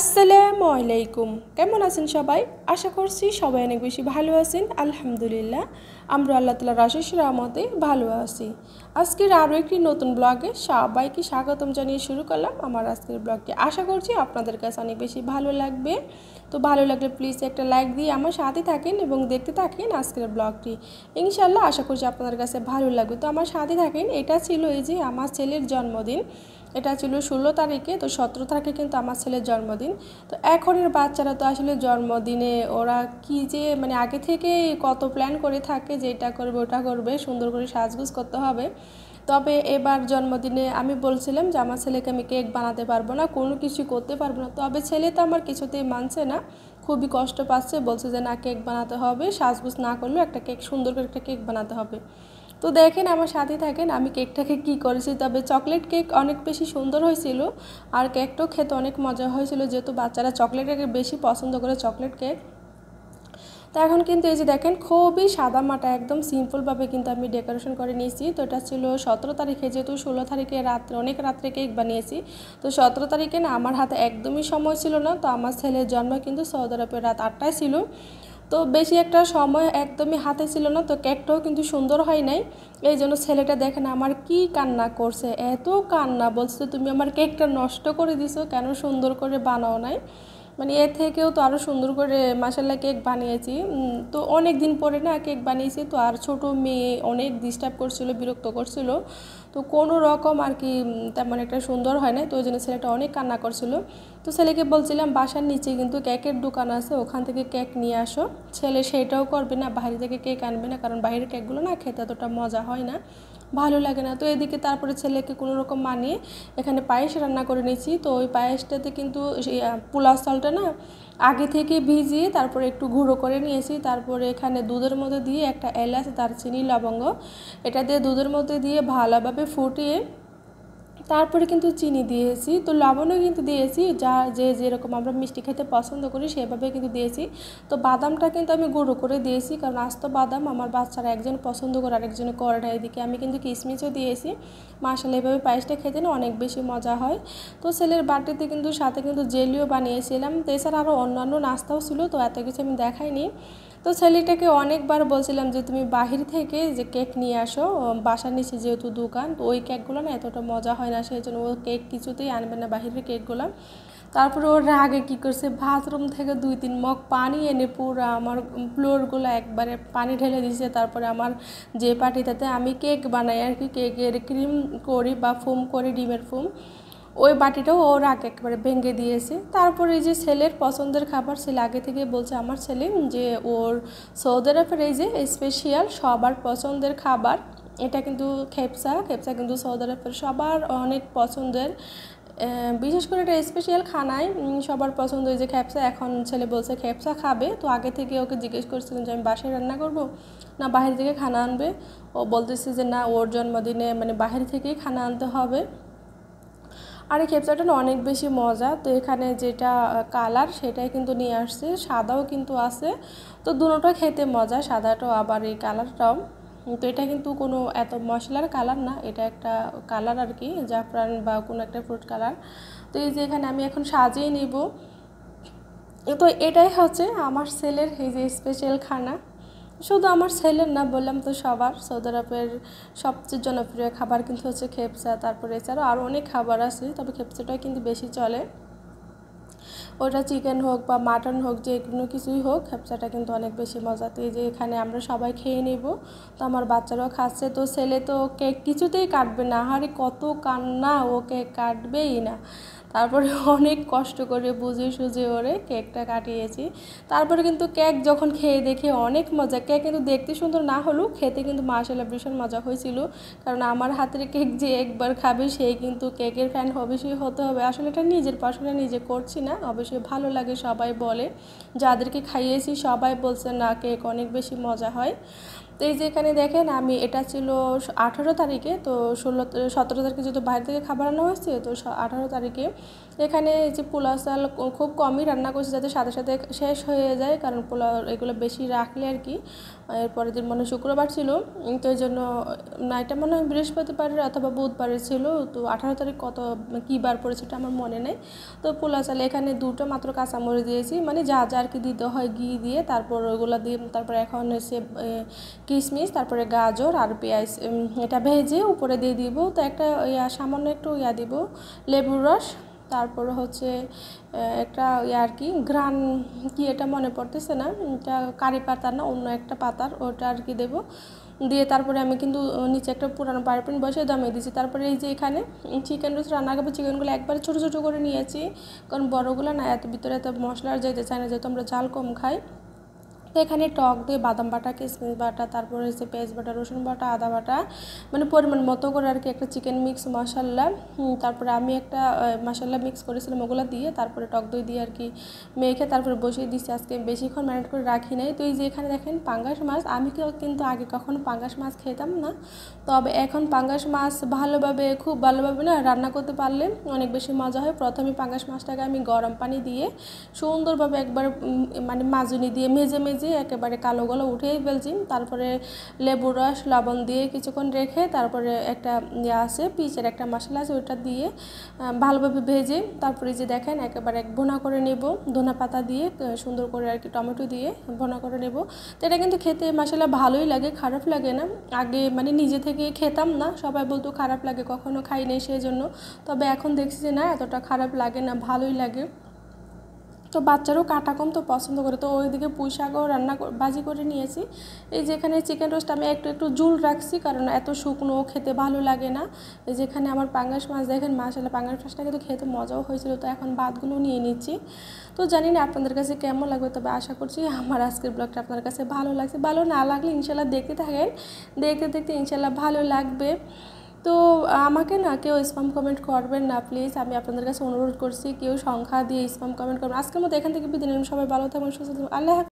আসসালামু আলাইকুম। কেমন আছেন সবাই? আশা করছি সবাই অনেক বেশি ভালো আছেন। আলহামদুলিল্লাহ আমরা আল্লাহ তাআলার অশেষ রহমতে ভালো আছি। আজকের আরও একটি নতুন ব্লগে সবাইকে স্বাগতম জানিয়ে শুরু করলাম আমার আজকের ব্লগটি। আশা করছি আপনাদের কাছে অনেক বেশি ভালো লাগবে। তো ভালো লাগলে প্লিজ একটা লাইক দিয়ে আমার সাথে থাকেন এবং দেখতে থাকেন আজকের ব্লগটি। ইনশাআল্লাহ আশা করছি আপনাদের কাছে ভালো লাগবে। তো আমার সাথে থাকেন। এটা ছিল এই যে আমার ছেলের জন্মদিন। এটা ছিল 16 তারিখে। তো 17 তারিখে কিন্তু আমার ছেলের জন্মদিন। তো এখনের বাচ্চারা তো আসলে জন্মদিনে ওরা কি যে মানে আগে থেকে কত প্ল্যান করে থাকে যে এটা করবে ওটা করবে, সুন্দর করে সাজগোজ করতে হবে। তবে এবার জন্মদিনে আমি বলছিলাম যে আমার ছেলেকে আমি কেক বানাতে পারবো না, কোনো কিছু করতে পারবো না। তবে ছেলে তো আমার কিছুতেই মানছে না, খুবই কষ্ট পাচ্ছে, বলছে যে না কেক বানাতে হবে, সাজগোজ না করলেও একটা কেক, সুন্দর করে একটা কেক বানাতে হবে। তো দেখেন আমার সাথে থাকেন আমি কেকটাকে কি করেছি। তবে চকলেট কেক অনেক বেশি সুন্দর হয়েছিল আর কেকটাও খেতে অনেক মজা হয়েছিল, যেহেতু বাচ্চারা চকলেট কেক বেশি পছন্দ করে, চকলেট কেক। তো এখন কিন্তু এই যে দেখেন খুবই সাদামাটা একদম সিম্পলভাবে কিন্তু আমি ডেকোরেশন করে নিয়েছি। তো এটা ছিল 17 তারিখে, যেহেতু 16 তারিখে রাত্রে অনেক রাত্রে কেক বানিয়েছি। তো 17 তারিখে না আমার হাতে একদমই সময় ছিল না। তো আমার ছেলের জন্ম কিন্তু সৌদি আরবে রাত 8টায় ছিল। তো বেশি একটা সময় একদমই হাতে ছিল না। তো কেকটাও কিন্তু সুন্দর হয় নাই। এই জন্য ছেলেটা দেখেন আমার কি কান্না করছে, এত কান্না, বলছে তুমি আমার কেকটা নষ্ট করে দিছো, কেন সুন্দর করে বানাও নাই। মানে এর থেকেও তো আরও সুন্দর করে মাশাআল্লাহ কেক বানিয়েছি। তো অনেক দিন পরে না কেক বানিয়েছি। তো আর ছোটো মেয়ে অনেক ডিস্টার্ব করছিল, বিরক্ত করছিল। তো কোনো রকম আর কি তেমন একটা সুন্দর হয় না। তো ওই জন্য ছেলেটা অনেক কান্না করছিল। তো ছেলেকে বলছিলাম বাসার নিচে কিন্তু কেকের দোকান আছে, ওখান থেকে কেক নিয়ে আসো। ছেলে সেটাও করবে না, বাইরে থেকে কেক আনবে না, কারণ বাইরের কেকগুলো না খেতে এতটা মজা হয় না, ভালো লাগে না। তো এদিকে তারপরে ছেলেকে কোনো রকম মানিয়ে এখানে পায়েস রান্না করে নিয়েছি। তো ওই পায়েসটাতে কিন্তু পোলাও চালটা না আগে থেকে ভিজিয়ে তারপরে একটু গুঁড়ো করে নিয়েছি। তারপরে এখানে দুধের মধ্যে দিয়ে একটা এলাচ, দারচিনি, লবঙ্গ এটা দিয়ে দুধের মধ্যে দিয়ে ভালোভাবে ফুটিয়ে তারপরে কিন্তু চিনি দিয়েছি। তো লবণও কিন্তু দিয়েছি, যা যে যেরকম আমরা মিষ্টি খেতে পছন্দ করি সেভাবে কিন্তু দিয়েছি। তো বাদামটা কিন্তু আমি গুঁড়ো করে দিয়েছি, কারণ আস্ত বাদাম আমার বাচ্চারা একজন পছন্দ করে আরেকজন করে না। এদিকে আমি কিন্তু কিশমিশও দিয়েছি। মাশাআল্লাহ এভাবে পায়েসটা খেতে না অনেক বেশি মজা হয়। তো ছেলের বার্থডেতে কিন্তু সাথে কিন্তু জেলিও বানিয়েছিলাম। তো এছাড়া আরও অন্যান্য নাস্তাও ছিল, তো এত কিছু আমি দেখাইনি। তো ছেলেটাকে অনেকবার বলছিলাম যে তুমি বাহির থেকে যে কেক নিয়ে আসো, বাসার নিচে যেহেতু দোকান, তো ওই কেকগুলো না এতটা মজা হয় না, সেই জন্য ও কেক কিছুতেই আনবে না, বাহিরের কেকগুলো। তারপরে ওর আগে কী করছে, বাথরুম থেকে 2-3 মগ পানি এনে পুরো আমার ফ্লোরগুলো একবারে পানি ঢেলে দিয়েছে। তারপরে আমার যে পাটিটাতে আমি কেক বানাই আর কি, কেকের ক্রিম করি বা ফোম করি, ডিমের ফোম, ওই বাটিটাও ওর আগে একেবারে ভেঙে দিয়েছে। তারপরে এই যে ছেলের পছন্দের খাবার, ছেলে আগে থেকে বলছে আমার ছেলে যে ওর সৌদি আরবের এই যে স্পেশাল সবার পছন্দের খাবার, এটা কিন্তু খেপসা। খেপসা কিন্তু সৌদি আরবের সবার অনেক পছন্দের, বিশেষ করে এটা স্পেশাল খানায় সবার পছন্দ এই যে খেপসা। এখন ছেলে বলছে খেপসা খাবে। তো আগে থেকে ওকে জিজ্ঞেস করছিলাম যে আমি বাসায় রান্না করব না বাইরে থেকে খানা আনবে। ও বলতেছে যে না, ওর জন্মদিনে মানে বাইরে থেকেই খানা আনতে হবে। আর এই খেপসাটা না অনেক বেশি মজা। তো এখানে যেটা কালার সেটাই কিন্তু নিয়ে আসছে, সাদাও কিন্তু আছে। তো দুটোটা খেতে মজা, সাদাটাও আবার এই কালারটাও। তো এটা কিন্তু কোনো এত মশলার কালার না, এটা একটা কালার আর কি, জাফরান বা কোনো একটা ফ্রুট কালার। তো এই যে এখানে আমি এখন সাজিয়ে নিব। তো এটাই হচ্ছে আমার ছেলের এই যে স্পেশাল খানা। শুধু আমার ছেলের না, বললাম তো সবার, সৌদি আরবের সবচেয়ে জনপ্রিয় খাবার কিন্তু হচ্ছে খেপসা। তারপরে এছাড়াও আরও অনেক খাবার আছে, তবে খেপসাটাই কিন্তু বেশি চলে। ওটা চিকেন হোক বা মাটন হোক, যে কোনো কিছুই হোক, খেপসাটা কিন্তু অনেক বেশি মজা। তো এই যে এখানে আমরা সবাই খেয়ে নেব। তো আমার বাচ্চারাও খাচ্ছে। তো ছেলে তো কেক কিছুতেই কাটবে না, আরে কত কান্না, ও কেক কাটবেই না। তারপরে অনেক কষ্ট করে বুঝে সুঝে ওরে কেকটা কাটিয়েছি। তারপরে কিন্তু কেক যখন খেয়ে দেখে অনেক মজা। কেক কিন্তু দেখতে সুন্দর না হলেও খেতে কিন্তু মাশাআল্লাহ ভীষণ মজা হয়েছিল। কারণ আমার হাতের কেক যে একবার খাবে সেই কিন্তু কেকের ফ্যান অবশ্যই হতে হবে। আসলে এটা নিজের পছন্দে নিজে করছি না, অবশ্যই ভালো লাগে, সবাই বলে, যাদেরকে খাইয়েছি সবাই বলছে না কেক অনেক বেশি মজা হয়। তো তো এই যে এখানে দেখেন আমি এটা ছিল 18 তারিখে, তো 17 তারিখে যেহেতু বাইরে থেকে খাবার আনা হয়েছে, তো 18 তারিখে এখানে এই যে পোলাও চাল খুব কমই রান্না করছি যাতে সাথে সাথে শেষ হয়ে যায়, কারণ পোলাও এগুলো বেশি রাখলে আর কি। এরপরের দিন মনে শুক্রবার ছিল, তো এই জন্য না, এটা মনে হয় বৃহস্পতিবারের অথবা বুধবারের ছিল, তো 18 তারিখ কত কী বার পড়েছে এটা আমার মনে নেই। তো পোলাও চালে এখানে 2টো মাত্র কাঁচামরিচ দিয়েছি, মানে যা যা আর কি দিতে হয় ঘি দিয়ে, তারপর ওইগুলো দিয়ে তারপর এখন হচ্ছে কিশমিশ, তারপরে গাজর আর পেঁয়াজ এটা ভেজে উপরে দিয়ে দিব। তো একটা সামান্য একটু দিব লেবুর রস, তারপর হচ্ছে একটা আর কি ঘ্রাণ কি এটা মনে পড়তেছে না, এটা কারি পাতা না অন্য একটা পাতার, ওটা আর কি দেবো দিয়ে তারপরে আমি কিন্তু নিচে একটা পুরানো পাইপিন বসে দমে দিয়েছি। তারপরে এই যে এখানে চিকেন রোস্ট রান্না করবো, চিকেনগুলো একবারে ছোটো ছোটো করে নিয়েছি, কারণ বড়োগুলো না এত ভিতরে এত মশলা আর যেতে চায় না, যেহেতু আমরা ঝাল কম খাই। তো এখানে টক দই, বাদাম বাটা, কিশমিশ বাটা, তারপরে হচ্ছে পেঁয়াজ বাটা, রসুন বাটা, আদা বাটা, মানে পরিমাণ মতো করে আর কি একটা চিকেন মিক্স মশলা, তারপরে আমি একটা মশলা মিক্স করেছিলাম ওগুলো দিয়ে, তারপরে টক দই দিয়ে আর কি মেখে তারপরে বসিয়ে দিচ্ছি। আজকে বেশিক্ষণ ম্যারিনেট করে রাখি নাই। তো এই যে এখানে দেখেন পাঙ্গাস মাছ, আমি কিন্তু আগে কখনো পাঙ্গাস মাছ খেতাম না, তবে এখন পাঙ্গাস মাছ খুব ভালোভাবে না রান্না করতে পারলে অনেক বেশি মজা হয়। প্রথমে পাঙ্গাস মাছটাকে আমি গরম পানি দিয়ে সুন্দরভাবে একবার মানে মাজুনি দিয়ে মেজে একেবারে কালো গলা উঠেই ফেলছি। তারপরে লেবুর রস লবণ দিয়ে কিছুক্ষণ রেখে তারপরে একটা আছে পিচের একটা মশলা আছে ওইটা দিয়ে ভালোভাবে ভেজে তারপরে যে দেখেন একেবারে ভুনা করে নেব, ধনা পাতা দিয়ে সুন্দর করে আর কি টমেটো দিয়ে ভুনা করে নেব। তো এটা কিন্তু খেতে মশলা ভালোই লাগে, খারাপ লাগে না। আগে মানে নিজে থেকে খেতাম না, সবাই বলতো খারাপ লাগে, কখনো খাই নাই সেই জন্য, তবে এখন দেখছি যে না এতটা খারাপ লাগে না, ভালোই লাগে। তো বাচ্চারাও কাটা কম তো পছন্দ করে, তো ওইদিকে পুঁই শাকও ভাজি করে নিয়েছি। এই যেখানে চিকেন রোস্ট আমি একটু ঝুল রাখছি, কারণ এত শুকনো খেতে ভালো লাগে না। এই যেখানে আমার পাঙ্গাস মাছ দেখেন, মাশাআল্লাহ পাঙ্গাস মাছটা কিন্তু খেতে মজাও হয়েছিল। তো এখন ভাতগুলো নিয়ে নিচ্ছি। তো জানি না আপনাদের কাছে কেমন লাগবে, তবে আশা করছি আমার আজকের ব্লগটা আপনার কাছে ভালো লাগছে। ভালো না লাগলে ইনশাল্লাহ দেখতে থাকেন, দেখতে ইনশাল্লাহ ভালো লাগবে। তো আমাকে না কেউ স্প্যাম কমেন্ট করবেন না প্লিজ, আমি আপনাদের কাছে অনুরোধ করছি, কেউ সংখ্যা দিয়ে স্প্যাম কমেন্ট করবেন। আজকের মতো এখান থেকে বিদায় নিন, সবাই ভালো থাকবেন, সুস্থ থাকবেন, আল্লাহ।